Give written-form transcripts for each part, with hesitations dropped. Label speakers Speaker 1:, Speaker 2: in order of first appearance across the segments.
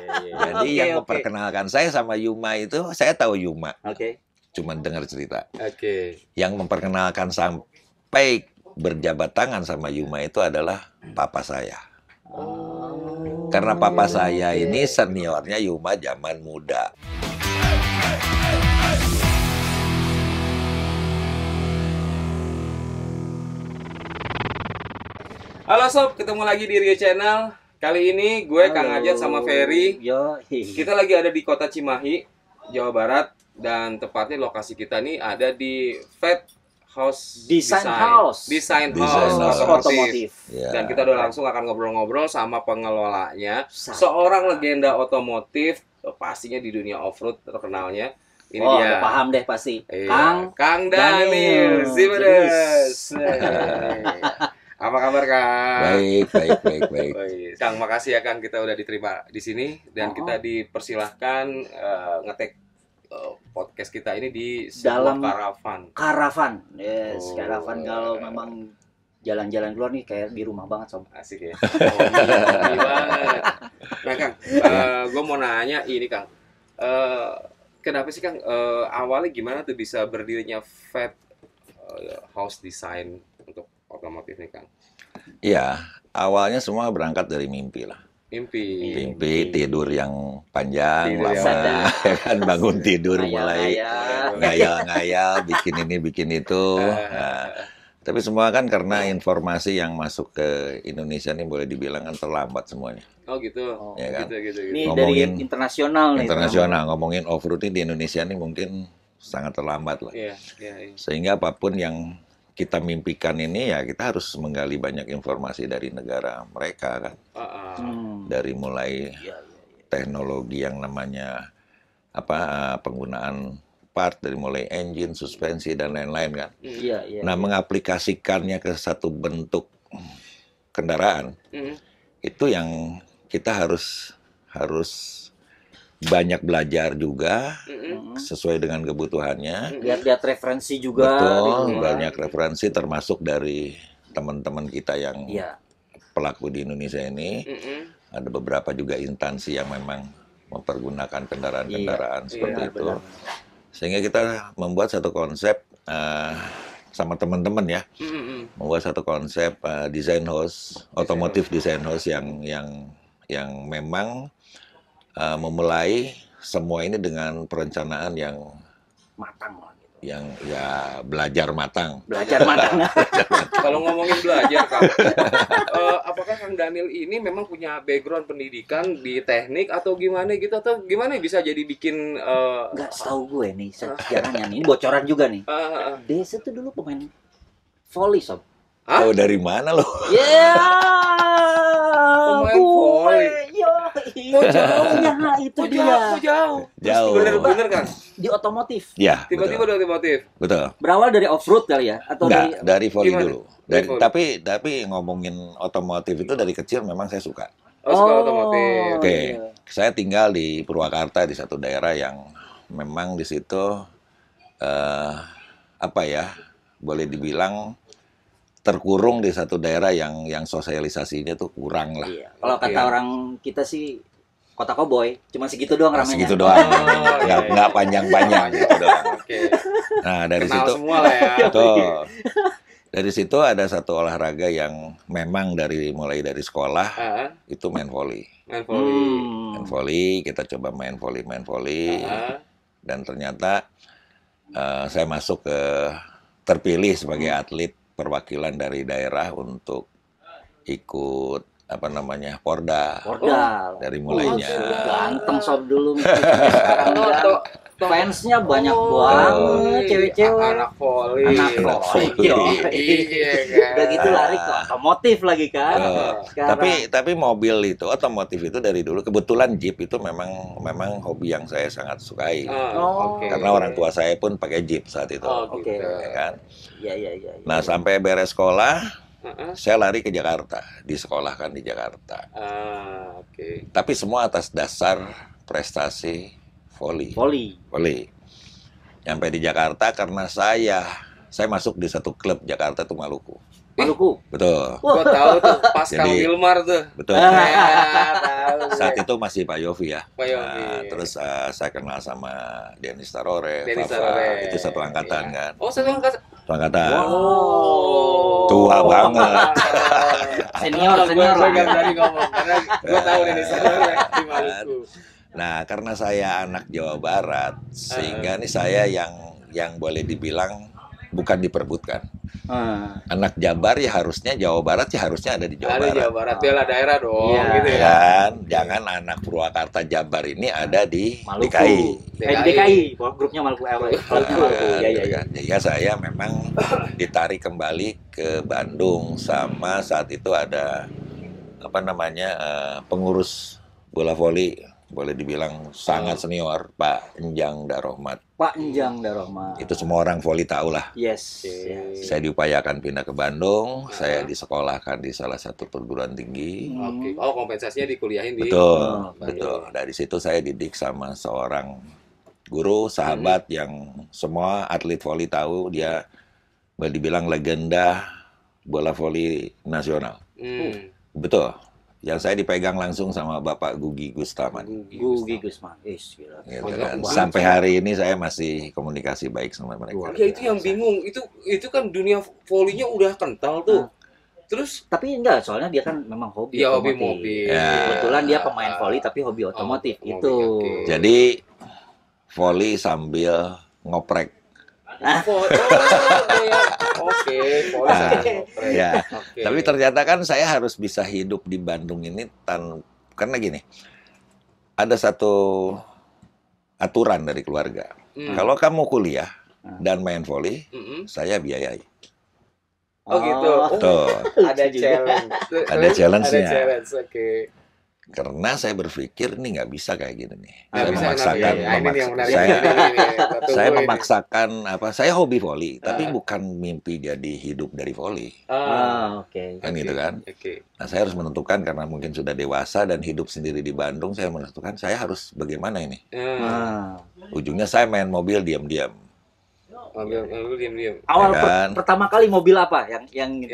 Speaker 1: Jadi yang memperkenalkan saya sama Yuma itu, saya tahu Yuma. Cuman dengar cerita. Yang memperkenalkan sampai berjabat tangan sama Yuma itu adalah papa saya. Karena papa saya ini seniornya Yuma zaman muda.
Speaker 2: Halo sob, ketemu lagi di Rio Channel. Kali ini gue Kang Ajat sama Ferry. Kita lagi ada di kota Cimahi, Jawa Barat. Dan tepatnya lokasi kita nih ada di Fat House Design House Otomotif. Dan kita udah langsung akan ngobrol-ngobrol sama pengelolanya. Seorang legenda otomotif, pastinya di dunia off-road terkenalnya. Ini dia.
Speaker 3: Paham deh pasti.
Speaker 2: Kang Daniel Zimenez. Apa kabar, Kang?
Speaker 1: Baik.
Speaker 2: Kang, makasih ya, Kang, kita udah diterima di sini dan kita dipersilahkan ngetek podcast kita ini di sebuah
Speaker 3: karavan. Yes, karavan. Kalau memang jalan-jalan keluar nih kayak di rumah banget, Sob.
Speaker 2: Asik ya. Hobi banget. Nah, Kang, gue mau nanya ini, Kang. Kenapa sih, Kang, awalnya gimana tuh bisa berdirinya Fat House Design untuk otomotif nih, Kang?
Speaker 1: Iya, awalnya semua berangkat dari mimpi lah. Mimpi tidur yang panjang, lama, kan bangun tidur mulai ngayal-ngayal, bikin ini, bikin itu. Nah, tapi semua kan karena informasi yang masuk ke Indonesia ini boleh dibilang kan terlambat semuanya.
Speaker 2: Oh gitu.
Speaker 1: Ya kan?
Speaker 2: Gitu.
Speaker 3: Ini ngomongin dari internasional nih.
Speaker 1: Ngomongin off-road di Indonesia ini mungkin sangat terlambat lah.
Speaker 2: Iya.
Speaker 1: Sehingga apapun yang kita mimpikan ini ya kita harus menggali banyak informasi dari negara mereka kan. Dari mulai teknologi yang namanya penggunaan part, dari mulai engine, suspensi dan lain-lain kan. Nah, mengaplikasikannya ke satu bentuk kendaraan itu yang kita harus banyak belajar juga sesuai dengan kebutuhannya.
Speaker 3: Lihat referensi juga.
Speaker 1: Betul, banyak referensi termasuk dari teman-teman kita yang pelaku di Indonesia ini. Ada beberapa juga instansi yang memang mempergunakan kendaraan-kendaraan seperti itu. Benar. Sehingga kita membuat satu konsep sama teman-teman ya. Membuat satu konsep design house, otomotif design house yang memang memulai semua ini dengan perencanaan yang
Speaker 3: matang lah gitu.
Speaker 1: Yang ya belajar matang.
Speaker 2: Kalau ngomongin belajar, Kang, apakah Kang Daniel ini memang punya background pendidikan di teknik atau gimana gitu, atau gimana bisa jadi bikin
Speaker 3: nggak tahu gue nih sejarahnya nih, bocoran juga nih. Desa tuh dulu pemain volley, Sob.
Speaker 1: Oh, dari mana lo?
Speaker 2: Pemain volley.
Speaker 3: Itu dia.
Speaker 2: Jauh. Bener kan?
Speaker 3: Di otomotif.
Speaker 1: Ya.
Speaker 2: Tiba-tiba di otomotif.
Speaker 1: Betul.
Speaker 3: Berawal dari off-road kali ya? Atau
Speaker 1: dari volley
Speaker 2: gimana?
Speaker 1: dulu. Tapi ngomongin otomotif itu dari kecil memang saya suka.
Speaker 2: Suka otomotif.
Speaker 1: Oke. Saya tinggal di Purwakarta, di satu daerah yang memang di situ boleh dibilang terkurung di satu daerah yang sosialisasinya tuh kurang lah.
Speaker 3: Kalau kata orang kita sih kota koboi, cuma segitu doang ramenya.
Speaker 1: Segitu doang, nggak panjang-panjang gitu doang. Nah, dari situ
Speaker 2: semua lah ya.
Speaker 1: Tuh. Dari situ ada satu olahraga yang memang mulai dari sekolah itu main volley. Main volley, kita coba main volley. Dan ternyata saya masuk terpilih sebagai atlet perwakilan dari daerah untuk ikut Porda. Dari mulainya.
Speaker 3: Ganteng, Sob, dulu. Sekarang fansnya banyak banget, cewek-cewek.
Speaker 2: Anak volley.
Speaker 3: Udah gitu lari ke otomotif lagi kan.
Speaker 1: Tapi mobil itu, otomotif itu dari dulu, kebetulan Jeep itu memang hobi yang saya sangat sukai. Karena orang tua saya pun pakai Jeep saat itu. Ya kan?
Speaker 3: Iya.
Speaker 1: Nah, sampai beres sekolah, saya lari ke Jakarta, disekolahkan di Jakarta. Tapi semua atas dasar prestasi volley. Sampai di Jakarta karena saya masuk di satu klub Jakarta itu Maluku.
Speaker 3: Maluku.
Speaker 1: Betul.
Speaker 2: Gua tahu tuh pas Kang
Speaker 1: Jadi,
Speaker 2: Wilmar tuh.
Speaker 1: Betul.
Speaker 2: Tahu.
Speaker 1: Saat itu masih Pak Yofi ya.
Speaker 2: Pak Yofi.
Speaker 1: Terus saya kenal sama Denis Tarore,
Speaker 2: Denis
Speaker 1: Fafa,
Speaker 2: Tarore.
Speaker 1: itu satu angkatan kan.
Speaker 2: Oh, satu angkatan.
Speaker 1: Satu angkatan.
Speaker 2: Wow.
Speaker 1: Tua banget.
Speaker 3: Senior.
Speaker 2: Gue nggak berani ngomong karena gue tahu Denis Tarore di Maluku.
Speaker 1: Nah, karena saya anak Jawa Barat, sehingga nih saya yang boleh dibilang bukan diperebutkan. Anak Jabar ya harusnya Jawa Barat ya harusnya ada di Jawa Barat.
Speaker 2: Ada Jawa Barat, bela daerah dong, gitu ya.
Speaker 1: Kan, jangan anak Purwakarta Jabar ini ada di
Speaker 3: Maluku.
Speaker 1: DKI.
Speaker 3: DKI, grupnya Maluku.
Speaker 1: Iya. Jadi saya memang ditarik kembali ke Bandung sama saat itu ada pengurus bola voli, boleh dibilang sangat senior, Pak Enjang Darohmat.
Speaker 3: Pak Enjang Darohmat.
Speaker 1: Itu semua orang voli tahu lah.
Speaker 3: Yes.
Speaker 1: Saya diupayakan pindah ke Bandung, saya disekolahkan di salah satu perguruan tinggi.
Speaker 2: Oke. Oh, kompensasinya dikuliahin di
Speaker 1: Betul. Dari situ saya didik sama seorang guru, sahabat yang semua atlet voli tahu, dia boleh dibilang legenda bola voli nasional. Betul. Yang saya dipegang langsung sama Bapak Gugi Gustaman.
Speaker 3: Gugi Gusman. Gitu
Speaker 1: kan. Sampai hari ini saya masih komunikasi baik sama mereka.
Speaker 2: Ya itu yang bingung. Itu kan dunia volinya udah kental tuh. Terus
Speaker 3: tapi enggak, soalnya dia kan memang hobi.
Speaker 2: Iya, hobi mobil.
Speaker 3: Ya. Kebetulan dia pemain voli tapi hobi otomotif itu.
Speaker 2: Okay.
Speaker 1: Jadi voli sambil ngoprek.
Speaker 2: Oke.
Speaker 1: Tapi ternyata kan saya harus bisa hidup di Bandung ini karena gini, ada satu aturan dari keluarga. Kalau kamu kuliah dan main voli, saya biayai.
Speaker 2: Oh gitu.
Speaker 1: Tuh.
Speaker 2: Ada challenge.
Speaker 1: Ada challenge-nya.
Speaker 2: Ada challenge, oke.
Speaker 1: Karena saya berpikir ini nggak bisa kayak gini nih. Saya memaksakan saya hobi voli, tapi bukan mimpi jadi hidup dari voli. Kan gitu kan. Nah, saya harus menentukan karena mungkin sudah dewasa dan hidup sendiri di Bandung, saya menentukan saya harus bagaimana ini. Ujungnya saya main mobil diam-diam.
Speaker 3: Awal pertama kali mobil apa yang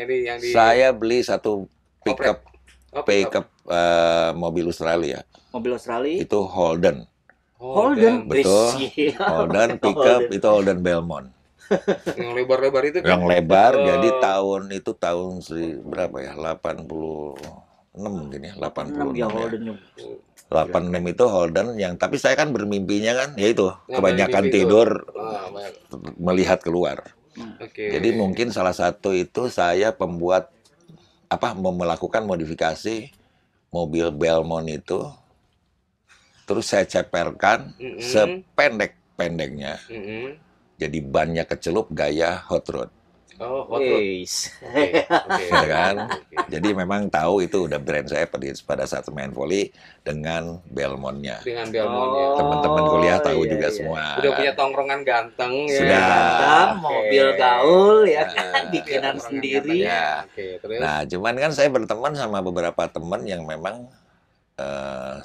Speaker 1: saya beli satu pickup mobil Australia.
Speaker 3: Mobil Australia?
Speaker 1: Itu Holden.
Speaker 3: Betul.
Speaker 1: Holden pickup itu Holden Belmont.
Speaker 2: Yang lebar-lebar itu kan?
Speaker 1: Yang lebar, jadi tahun berapa ya? 86 mungkin ya, 86 ya. 86 itu Holden yang, tapi saya kan bermimpinya kan, yaitu kebanyakan tidur, melihat keluar. Jadi mungkin salah satu itu saya melakukan modifikasi mobil Belmont itu, terus saya ceperkan sependek-pendeknya, jadi bannya kecelup gaya hot rod.
Speaker 2: Oh, hot rod.
Speaker 1: Ya kan? Jadi memang tahu itu udah brand saya pada saat main volley dengan Belmont-nya.
Speaker 2: Dengan Belmont-nya.
Speaker 1: Teman-teman kuliah tahu juga semua.
Speaker 2: Udah punya tongkrongan ganteng ya.
Speaker 1: Sudah.
Speaker 3: Mobil gaul ya kan, bikinan sendiri.
Speaker 1: Ya. Nah, cuman kan saya berteman sama beberapa teman yang memang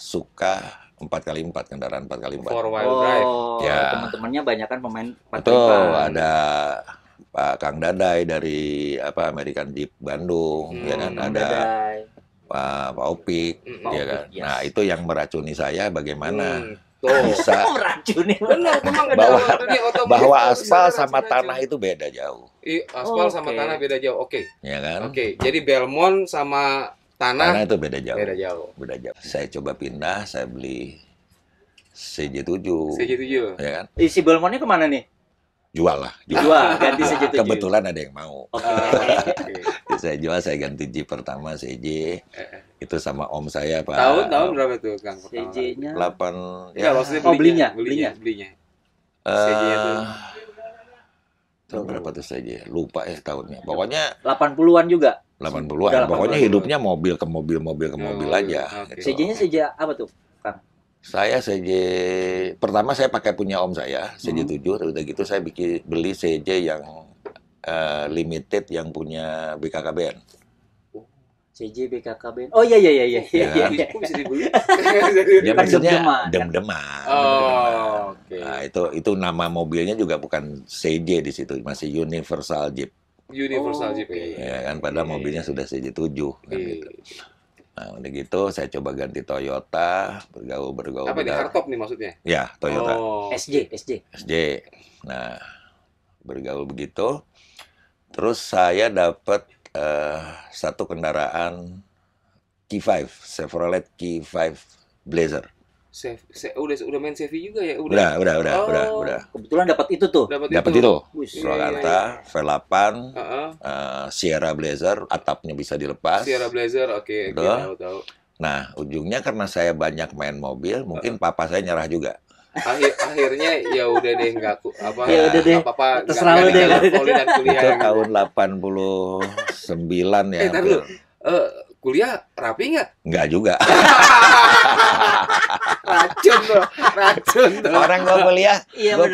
Speaker 1: suka 4x4, kendaraan 4x4.
Speaker 2: Four wheel drive.
Speaker 1: Ya.
Speaker 3: Teman-temannya banyak kan pemain 4x4.
Speaker 1: Betul, ada Pak Kang Dadai dari American Jeep Bandung, ya kan, ada Pak Opik, ya kan.
Speaker 3: Yes.
Speaker 1: Nah, itu yang meracuni saya bagaimana
Speaker 3: bisa meracuni.
Speaker 1: bahwa aspal sama tanah itu beda jauh.
Speaker 2: Aspal sama tanah beda jauh. Oke.
Speaker 1: Ya kan?
Speaker 2: Oke. Jadi Belmont sama tanah
Speaker 1: itu beda jauh.
Speaker 2: Beda jauh.
Speaker 1: Saya coba pindah, saya beli CJ7.
Speaker 2: CJ7.
Speaker 1: Ya kan?
Speaker 3: Isi Belmontnya kemana nih?
Speaker 1: Jual lah.
Speaker 3: Ganti CJ7.
Speaker 1: Kebetulan ada yang mau. Saya jual, saya ganti Jeep pertama CJ. Itu sama om saya, Pak.
Speaker 2: Tahun berapa tuh, Kang?
Speaker 3: CJ-nya
Speaker 1: 8.
Speaker 2: Ya, maksudnya belinya. CJ-nya tuh.
Speaker 1: Tahun berapa tuh CJ? Lupa ya tahunnya. Pokoknya
Speaker 3: 80-an juga.
Speaker 1: 80-an. Pokoknya hidupnya mobil ke mobil aja.
Speaker 3: CJ-nya CJ apa tuh, Kang?
Speaker 1: Saya CJ pertama saya pakai punya om saya, CJ7. Udah gitu saya beli CJ yang limited yang punya BKKBN.
Speaker 3: CJ BKKBN. Oh iya.
Speaker 2: Kok bisa dibeli?
Speaker 1: Ya maksudnya Dem-Deman.
Speaker 2: Oke.
Speaker 1: Nah, itu nama mobilnya juga bukan CJ di situ, masih Universal Jeep.
Speaker 2: Universal Jeep.
Speaker 1: Ya kan, padahal mobilnya sudah CJ7 kan gitu. Nah, udah gitu saya coba ganti Toyota, bergaul.
Speaker 2: Apa ini hardtop nih maksudnya?
Speaker 1: Ya, Toyota.
Speaker 3: SJ.
Speaker 1: Nah, bergaul begitu. Terus saya dapat satu kendaraan Q5, Chevrolet Q5 Blazer.
Speaker 2: Udah main CV juga ya?
Speaker 1: Udah.
Speaker 3: Kebetulan dapat itu tuh.
Speaker 1: Dapat itu. Purwakarta, V8, Sierra Blazer, atapnya bisa dilepas.
Speaker 2: Sierra Blazer, oke, tahu.
Speaker 1: Nah, ujungnya karena saya banyak main mobil, mungkin papa saya nyerah juga.
Speaker 2: Akhirnya ya udah deh nggak apa-apa,
Speaker 3: terserah lu deh.
Speaker 2: Dan kuliah
Speaker 1: itu tahun 89 ya.
Speaker 2: Kuliah rapi nggak?
Speaker 1: Nggak juga.
Speaker 2: Racun tuh.
Speaker 1: Orang gua kuliah, lu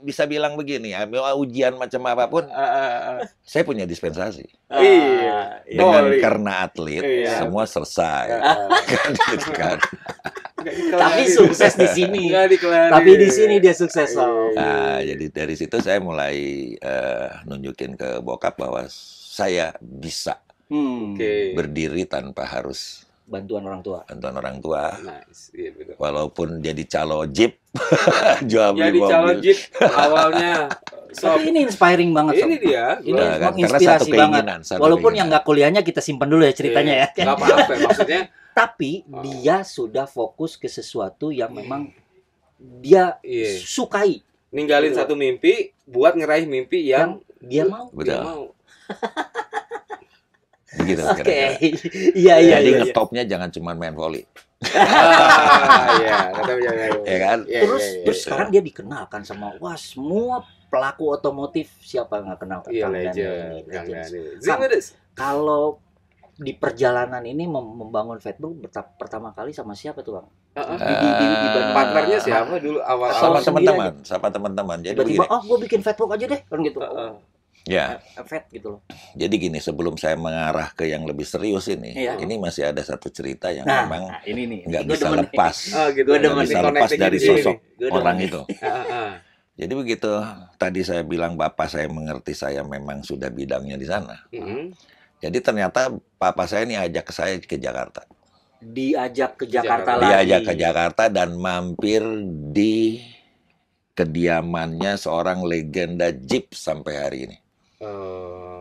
Speaker 1: bisa bilang begini, ujian macam apapun, saya punya dispensasi. Karena atlet, semua selesai. Kan.
Speaker 3: Tapi sukses di sini. Tapi di sini dia sukses loh.
Speaker 1: Nah, jadi dari situ saya mulai nunjukin ke bokap bahwa saya bisa berdiri tanpa harus
Speaker 3: bantuan orang tua.
Speaker 2: Nice. Iya, betul.
Speaker 1: Walaupun jadi calo Jeep, jual beli
Speaker 2: jadi
Speaker 1: mobil.
Speaker 2: calo Jeep awalnya.
Speaker 3: Tapi ini inspiring banget.
Speaker 2: Ini dia.
Speaker 3: Ini menginspirasi banget. Walaupun yang nggak kuliahnya kita simpan dulu ya ceritanya ya.
Speaker 2: Nggak apa-apa maksudnya.
Speaker 3: Tapi dia sudah fokus ke sesuatu yang memang dia sukai.
Speaker 2: Ninggalin satu mimpi buat ngeraih mimpi yang
Speaker 3: dia mau.
Speaker 1: Begitu
Speaker 3: kira-kira.
Speaker 1: Iya. Jadi ngetopnya jangan cuma main volley.
Speaker 2: Ya kan?
Speaker 3: Terus sekarang dia dikenalkan sama semua pelaku otomotif, siapa nggak kenal Kang Daniel. Kalau di perjalanan ini membangun Facebook pertama kali sama siapa tuh, Bang?
Speaker 2: Di partnernya siapa dulu awal?
Speaker 1: Sama teman-teman. Jadi
Speaker 3: tiba-tiba, gue bikin Facebook aja deh, kan gitu.
Speaker 1: Ya.
Speaker 3: Gitu loh.
Speaker 1: Jadi gini, sebelum saya mengarah ke yang lebih serius ini masih ada satu cerita yang memang nggak bisa lepas. Nggak bisa lepas dari sosok orang itu. Jadi begitu tadi saya bilang bapak saya mengerti saya memang sudah bidangnya di sana. Jadi ternyata papa saya ini ajak saya ke Jakarta.
Speaker 3: Diajak ke Jakarta lagi.
Speaker 1: Diajak ke Jakarta dan mampir di kediamannya seorang legenda Jeep sampai hari ini.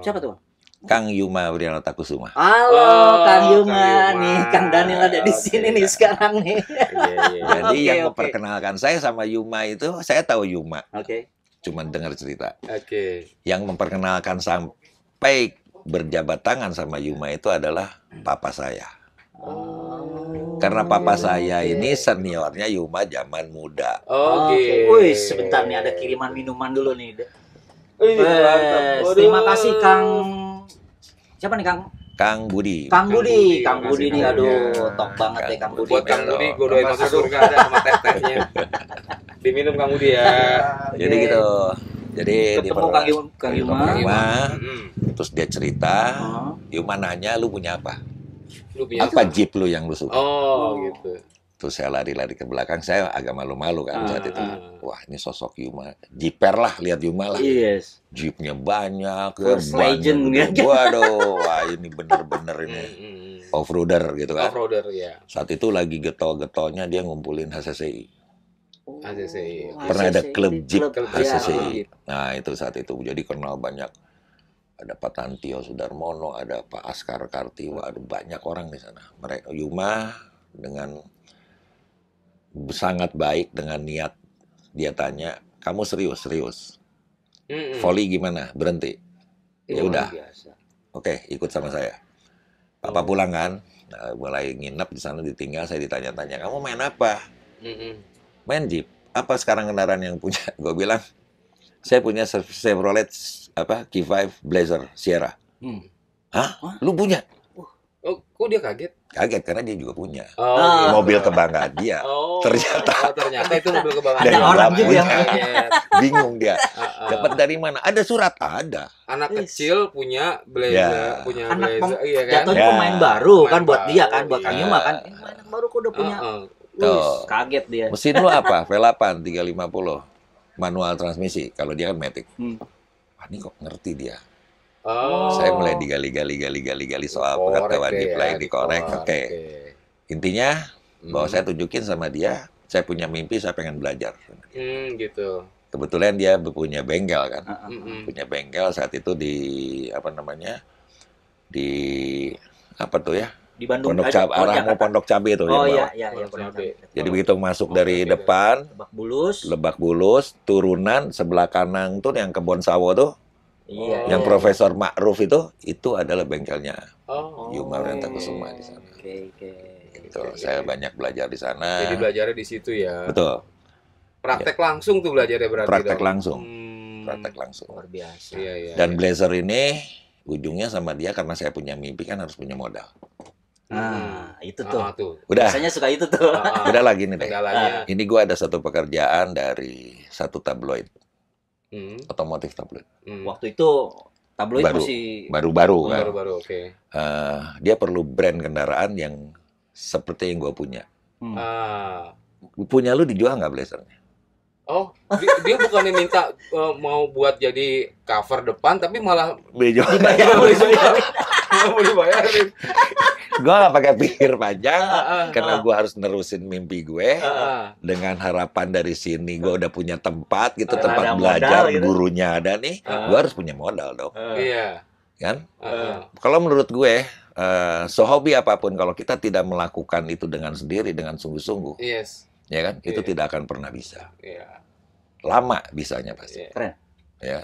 Speaker 3: Siapa tuh, Bang?
Speaker 1: Kang Yuma Wiranata Kusuma.
Speaker 3: Halo, Kang Yuma. Nih, Kang Daniel ada di sini nih sekarang nih.
Speaker 1: Jadi yang memperkenalkan saya sama Yuma itu, saya tahu Yuma. Cuman dengar cerita. Yang memperkenalkan sampai berjabat tangan sama Yuma itu adalah papa saya. Karena papa saya ini seniornya Yuma zaman muda.
Speaker 3: Wih, sebentar nih ada kiriman minuman dulu nih. Terima kasih Kang. Siapa nih, Kang?
Speaker 1: Kang Budi.
Speaker 3: Kang Budi nih, aduh, top banget ya Kang Budi.
Speaker 2: Buat Kang Budi, gue doain masuk surga ada sama teh-tehnya. Diminum Kang Budi ya.
Speaker 1: Jadi gitu. Jadi
Speaker 3: ketemu Kang Yuma.
Speaker 1: Terus dia cerita, Yuma nanya, lu punya apa? Apa Jeep lu yang lu suka?
Speaker 2: Gitu.
Speaker 1: Terus saya lari-lari ke belakang, saya agak malu-malu kan saat itu. Wah, ini sosok Yuma. Jeeper lah, lihat Yuma lah. Jeepnya banyak,
Speaker 3: legend ya.
Speaker 1: Waduh, wah ini bener-bener ini off-roader gitu kan.
Speaker 2: Off-roader, ya.
Speaker 1: Saat itu lagi getol-getolnya dia ngumpulin HCCI.
Speaker 2: HCCI.
Speaker 1: Pernah ada klub Jeep HCCI. Nah, itu saat itu. Jadi kenal banyak. Ada Pak Tantio Sudarmono, ada Pak Askar Kartiwa, ada banyak orang di sana. Mereka Yuma dengan sangat baik dengan niat. Dia tanya, kamu serius? Volley gimana? Berhenti? Ya udah. Oke, ikut sama saya. Papa pulang kan, mulai nginep di sana, ditinggal. Saya ditanya-tanya, kamu main apa? Main Jeep. Apa sekarang kendaraan yang punya? Gue bilang, saya punya Chevrolet Q5 Blazer Sierra. Hah? Lu punya?
Speaker 2: Kok dia kaget?
Speaker 1: Kaget karena dia juga punya mobil kebanggaan dia.
Speaker 2: Ternyata itu mobil kebanggaan.
Speaker 3: Ada orang juga yang
Speaker 1: bingung dia. Dapat dari mana? Ada surat, ada.
Speaker 2: Anak kecil punya Blazer, punya
Speaker 3: anak
Speaker 2: Blazer, iya kan?
Speaker 3: Jatuhnya pemain baru kan buat dia kan, buat Kang Yuma kan. Anak baru kok udah punya. Kaget dia.
Speaker 1: Mesin lu apa? V8 350. Manual transmisi. Kalau dia kan matic. wah ini kok ngerti dia.
Speaker 2: Oh.
Speaker 1: Saya mulai digali soal pengetahuan deep learning, dikorek. Oke. Intinya bahwa saya tunjukin sama dia, saya punya mimpi, saya pengen belajar.
Speaker 2: Gitu.
Speaker 1: Kebetulan dia punya bengkel kan, punya bengkel saat itu di apa namanya, di apa tuh ya?
Speaker 3: Di Bandung.
Speaker 1: Pondok Cabe itu.
Speaker 3: Oh iya, Pondok Cabe.
Speaker 1: Jadi begitu masuk dari depan, Lebak Bulus, turunan sebelah kanan tuh yang kebun sawo tuh.
Speaker 3: Iya.
Speaker 1: Yang Profesor Ma'ruf itu adalah bengkelnya. Yuma Rentakusuma di sana.
Speaker 3: Oke.
Speaker 1: Gitu. Saya banyak belajar di sana.
Speaker 2: Jadi belajarnya di situ ya.
Speaker 1: Betul.
Speaker 2: Praktek langsung tuh belajarnya berarti.
Speaker 1: Praktek langsung. Praktek langsung.
Speaker 3: Luar biasa.
Speaker 2: Iya.
Speaker 1: Dan Blazer ini ujungnya sama dia karena saya punya mimpi kan harus punya modal.
Speaker 3: Itu tuh.
Speaker 1: Udah.
Speaker 3: Biasanya suka itu tuh.
Speaker 1: Udah lagi nih deh. Ini gue ada satu pekerjaan dari satu tabloid. Otomotif tabloid.
Speaker 3: Waktu itu tabloid masih
Speaker 1: baru-baru kan.
Speaker 2: Baru-baru, oke.
Speaker 1: Dia perlu brand kendaraan yang seperti yang gue punya. Punya lu dijual nggak Blazernya?
Speaker 2: Oh, dia bukannya minta mau buat jadi cover depan, tapi malah dibayarin.
Speaker 1: Gue nggak pakai pikir panjang, karena gue harus nerusin mimpi gue. Dengan harapan dari sini gue udah punya tempat gitu, tempat belajar, modal, gurunya ada nih. Gue harus punya modal dong.
Speaker 2: Iya.
Speaker 1: Kan? Kalau menurut gue, sehobi apapun, kalau kita tidak melakukan itu dengan sendiri, dengan sungguh-sungguh, ya kan? Itu tidak akan pernah bisa. Lama bisanya pasti.
Speaker 3: Keren.
Speaker 1: Ya.